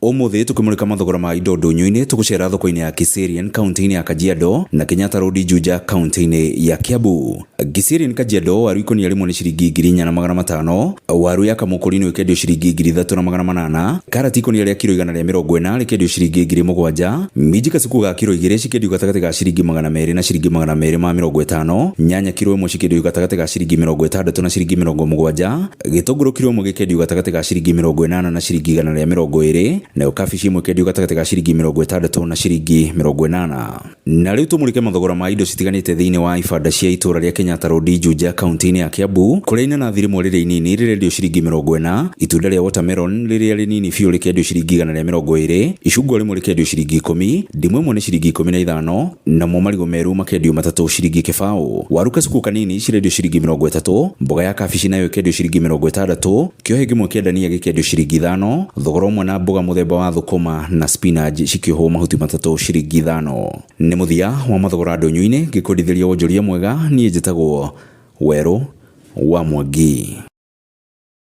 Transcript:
Umuthi tukimulika mathogora ma indo ndunyu-ini tugucera thoko-ini ya Kiserian kaunti-ini ya Kajiado na Kenyatta Road Juja kaunti-ini ya Kiambu. Kiserian Kajiado waru ikonia rimwe ni ciringi 4,500, waru ya kamukuri ni ikendio ciringi 3,800, karati ikonia ria kilo 140 rikendio ciringi 7,000, minji kasuku ga kilo 2 cikendio gatagati ga ciringi 200 na ciringi 250, nyanya kilo 1 cikendio gatagati ga ciringi 60 na ciringi 70, gitunguru kilo 1 gikendio gatagati ga ciringi 80 na ciringi 120, na kabici imwe kendio gatagati ga ciringi 60 na ciringi 80. Na riu tumurike mathogora ma indo itiganĩte thiini wa ibanda cia itura ria Kenyatta Road Juja kaunti-ini ya Kiambu, kuria inanathi rimwe riri inini rirendio ciringi 40, itunda ria watermelon riria rinini biũ rikendio ciringi 120, icungwa rimwe rikendio ciringi 10, ndimũ imwe ni ciringi 15, na mo marigo meru makendio matatu ciringi 1,000, waru kasuku kanini cirendio ciringi 30, mboga ya kabici nayo ikendio ciringi 60, kiohe kimwe kia dania gikendio ciringi 5, thogora umwe na mboga muthemba wa thũkũma na spinach cikiohwo mahuti matatu ciringi 5. Nĩ muthia wa mathogora ndũnyũ-inĩ ngĩkũrithĩria wonjoria mwega, niĩ njĩtagwo Werũ wa Mwangi.